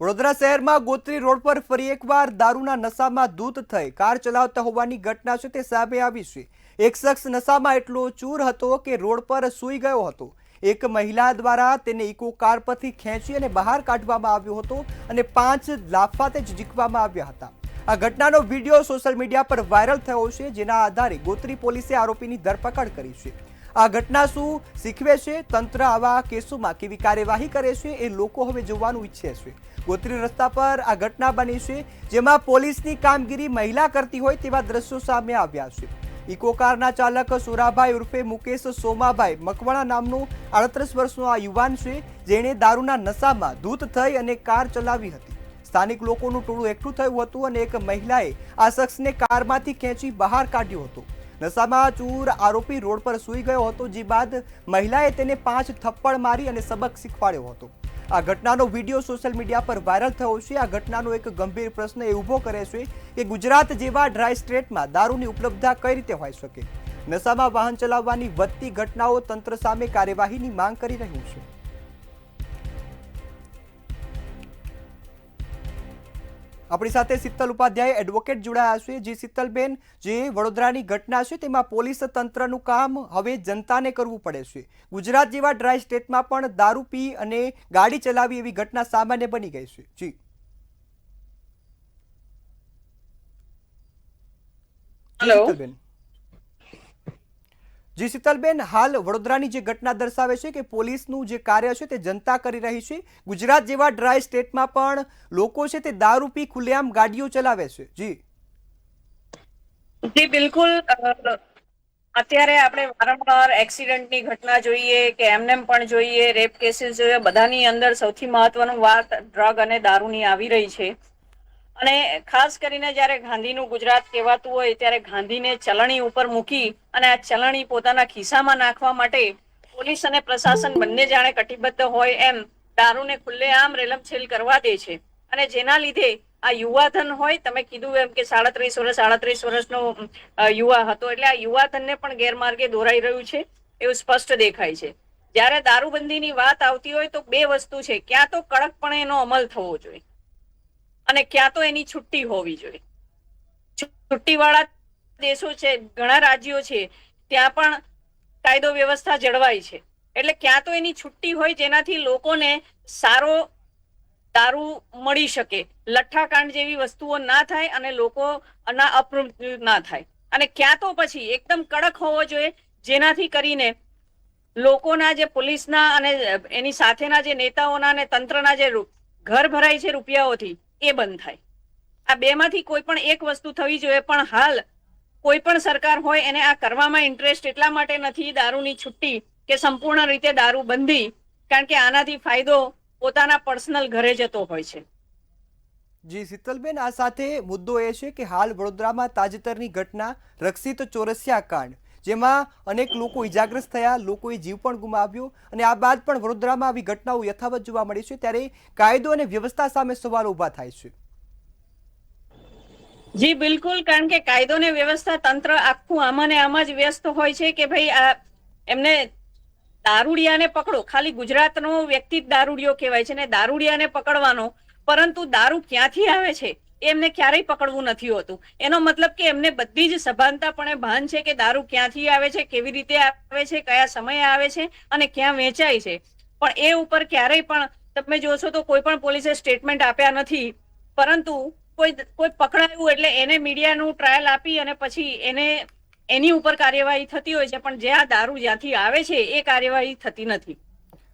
વડોદરા શહેરમાં ગોત્રી રોડ પર ફરી એકવાર દારૂના નશામાં ધૂત થઈ કાર ચલાવતા હોવાની ઘટના છે તે સામે આવી છે। એક શખ્સ નશામાં એટલો ચૂર હતો કે રોડ પર સૂઈ ગયો હતો। એક મહિલા દ્વારા તેને ઇકો કાર પરથી ખેંચી અને બહાર કાઢવામાં આવ્યો હતો અને 5 લાફા તે ઝીંકવામાં આવ્યા હતા। આ ઘટનાનો વિડીયો સોશિયલ મીડિયા પર વાયરલ થયો છે, જેના આધારે ગોત્રી પોલીસે આરોપીની ધરપકડ કરી છે। આ ઘટના શું શીખવે છે, તંત્ર આવા કેસોમાં કેવી કાર્યવાહી કરે છે, એ લોકો હવે જોવાનું ઈચ્છે છે। ગોત્રી રસ્તા પર આ ઘટના બની છે, જેમાં પોલીસની કામગીરી મહિલા કરતી હોય તેવા દ્રશ્યો સામે આવ્યા છે। ઇકો કારના ચાલક સુરાભાઈ ઉર્ફે મુકેશ સોમાભાઈ મકવાણા નામનો 38 વર્ષનો આ યુવાન છે, જેણે દારૂના નશામાં ધૂત થઈ અને કાર ચલાવી હતી। સ્થાનિક લોકોનું ટોળું એકઠું થયું હતું અને એક મહિલાએ આ શખ્સને કારમાંથી ખેંચી બહાર કાઢ્યો હતો। નશામાં ચૂર આરોપી રોડ પર સૂઈ ગયો હતો, જે બાદ મહિલાએ તેને 5 થપ્પડ મારી અને સબક શીખવાડ્યો હતો। આ ઘટનાનો વિડીયો સોશિયલ મીડિયા પર વાયરલ થયો છે। આ ઘટનાનો એક ગંભીર પ્રશ્ન એ ઊભો કરે છે કે ગુજરાત જેવા ડ્રાય સ્ટેટમાં દારૂની ઉપલબ્ધતા કઈ રીતે હોઈ શકે। નશામાં વાહન ચલાવવાની વધતી ઘટનાઓ તંત્ર સામે કાર્યવાહીની માંગ કરી રહ્યું છે। આપણી સાથે શીતલ ઉપાધ્યાય એડવોકેટ જોડાયા છે। જે શીતલબેન, જે વડોદરાની ઘટના છે તેમાં પોલીસ તંત્રનું કામ હવે જનતાને કરવું પડે છે। ગુજરાત જેવા ડ્રાય સ્ટેટમાં પણ દારૂ પી અને ગાડી ચલાવી એવી ઘટના સામાન્ય બની ગઈ છે। જી શીતલબેન, જી શીતલબેન, હાલ વડોદરાની જે ઘટના દર્શાવે છે કે પોલીસનું જે કાર્ય છે તે જનતા કરી રહી છે। ગુજરાત જેવા ડ્રાય સ્ટેટમાં પણ લોકો છે તે દારૂ પી ખુલ્લેઆમ ગાડીઓ ચલાવે છે। જી જી બિલકુલ। અત્યારે આપણે વારંવાર એક્સિડન્ટની ઘટના જોઈએ કે એમનેમ પણ જોઈએ, રેપ કેસીસ જોઈએ, બધાની અંદર સૌથી મહત્વનું વાત ડ્રગ અને દારૂની આવી રહી છે। અને ખાસ કરીને જ્યારે ગાંધીનું ગુજરાત કહેવાતું હોય ત્યારે ગાંધીને ચલણી ઉપર મૂકી અને આ ચલણી પોતાના ખિસ્સામાં નાખવા માટે પોલીસ અને પ્રશાસન બંને જાણે કટિબદ્ધ હોય એમ દારૂને ખુલ્લેઆમ રેલમછેલ કરવા દે છે। અને જેના લીધે આ યુવાધન હોય, તમે કીધું એમ કે 38 વર્ષનો યુવા હતો, એટલે આ યુવાધનને પણ ગેરમાર્ગે દોરાઈ રહ્યું છે એવું સ્પષ્ટ દેખાય છે। જ્યારે દારૂબંધીની વાત આવતી હોય તો બે વસ્તુ છે, ક્યાં તો કડકપણે એનો અમલ થવો જોઈએ અને ક્યાં તો એની છુટ્ટી હોવી જોઈએ। છુટ્ટીવાળા દેશો છે, ઘણા રાજ્યો છે, ત્યાં પણ કાયદો વ્યવસ્થા જળવાય છે। એટલે ક્યાં તો એની છુટ્ટી હોય જેનાથી લોકોને સારો દારૂ મળી શકે, લઠ્ઠાકાંડ જેવી વસ્તુઓ ના થાય અને લોકો અપમૃત્યુ ના થાય। અને ક્યાં તો પછી એકદમ કડક હોવો જોઈએ, જેનાથી કરીને લોકોના જે પોલીસના અને એની સાથેના જે નેતાઓના અને તંત્રના જે ઘર ભરાય છે રૂપિયાઓથી, એ બંધ થાય। આ બેમાંથી કોઈ પણ એક વસ્તુ થવી જોઈએ, પણ હાલ કોઈ પણ સરકાર હોય એને આ કરવામાં ઇન્ટરેસ્ટ એટલા માટે નથી, દારૂની છુટ્ટી કે સંપૂર્ણ રીતે દારૂ બંધી, કારણ કે આનાથી ફાયદો પોતાના પર્સનલ ઘરે જતો હોય છે। જી શીતલબેન, આ સાથે મુદ્દો એ છે કે હાલ વડોદરામાં તાજેતરની ઘટના રક્ષિત ચોરસિયા કાંડ, જેમાં અનેક લોકો ઇજાગ્રસ્ત થયા, લોકોએ જીવ પણ ગુમાવ્યો અને આ બાદ પણ વડોદરામાં આવી ઘટનાઓ યથાવત જોવા મળી છે, ત્યારે કાયદો અને વ્યવસ્થા સામે સવાલો ઊભા થાય છે। જી બિલકુલ, કારણ કે કાયદો ને વ્યવસ્થા તંત્ર આખું આમાં ને આમાં જ વ્યસ્ત હોય છે કે ભાઈ આ એમને દારૂડિયાને પકડો, ખાલી ગુજરાતનો વ્યક્તિ જ દારૂડિયો કહેવાય છે ને દારૂડિયાને પકડવાનો, પરંતુ દારૂ ક્યાંથી આવે છે એમને ક્યારેય પકડવું નથી હોતું। એનો મતલબ કે એમને બધી જ સભાનતાપણે ભાન છે કે દારૂ ક્યાંથી આવે છે, કેવી રીતે આવે છે, કયા સમયે આવે છે અને ક્યાં વેચાય છે, પણ એ ઉપર ક્યારેય પણ તમે જોશો તો કોઈ પણ પોલીસે સ્ટેટમેન્ટ આપ્યા નથી। પરંતુ કોઈ પકડાયું એટલે એને મીડિયાનું ટ્રાયલ આપી અને પછી એની ઉપર કાર્યવાહી થતી હોય છે, પણ જે આ દારૂ જ્યાંથી આવે છે એ કાર્યવાહી થતી નથી।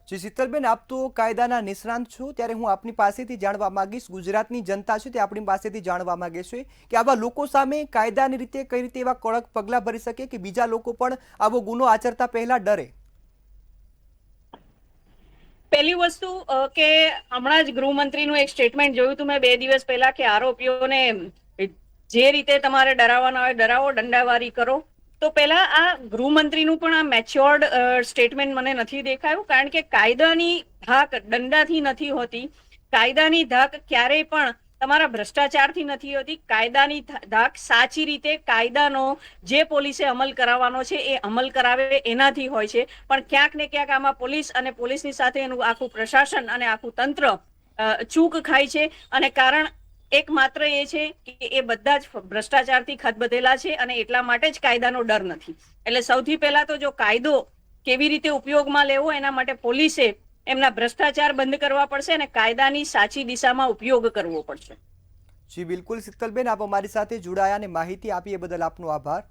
જી શીતલબેન, આપ તો કાયદાના નિષ્ણાંત છો, ત્યારે હું આપની પાસેથી જાણવા માંગીશ, ગુજરાતની જનતા છે તે આપણી પાસેથી જાણવા માંગે છે કે આવા લોકો સામે કાયદાની રીતે કઈ રીતે એવા કડક પગલાં ભરી શકે કે બીજા લોકો પણ આવો ગુનો આચરતા પહેલા ડરે। પહેલી વસ્તુ કે હમણાં જ ગૃહમંત્રીનું એક સ્ટેટમેન્ટ જોયું હતું મેં 2 દિવસ પહેલા કે આરોપીઓને જે રીતે તમારે ડરાવવાના હોય ડરાવો, દંડાવારી કરો। તો પહેલા આ ગૃહમંત્રીનું પણ આ મેચ્યોર્ડ સ્ટેટમેન્ટ મને નથી દેખાયું, કારણ કે કાયદાની ધાક દંડાથી નથી હોતી, કાયદાની ધાક ક્યારેય પણ તમારા ભ્રષ્ટાચારથી નથી હોતી, કાયદાની ધાક સાચી રીતે કાયદાનો જે પોલીસે અમલ કરાવવાનો છે એ અમલ કરાવે એનાથી હોય છે। પણ ક્યાંક ને ક્યાંક આમાં પોલીસ અને પોલીસની સાથે એનું આખું પ્રશાસન અને આખું તંત્ર ચૂક ખાય છે. અને કારણ એક માત્ર એ છે કે એ બધા જ ભ્રષ્ટાચારથી ખદબદેલા છે અને એટલા માટે જ કાયદાનો ડર નથી. એટલે સૌથી પહેલા તો જો કાયદો કેવી રીતે ઉપયોગમાં લેવો એના માટે પોલીસે એમના ભ્રષ્ટાચાર બંધ કરવા પડશે અને કાયદાની સાચી દિશામાં ઉપયોગ કરવો પડશે. જી બિલકુલ શીતલબેન, આપ અમારી સાથે જોડાયા અને માહિતી આપી એ બદલ આપનો આભાર.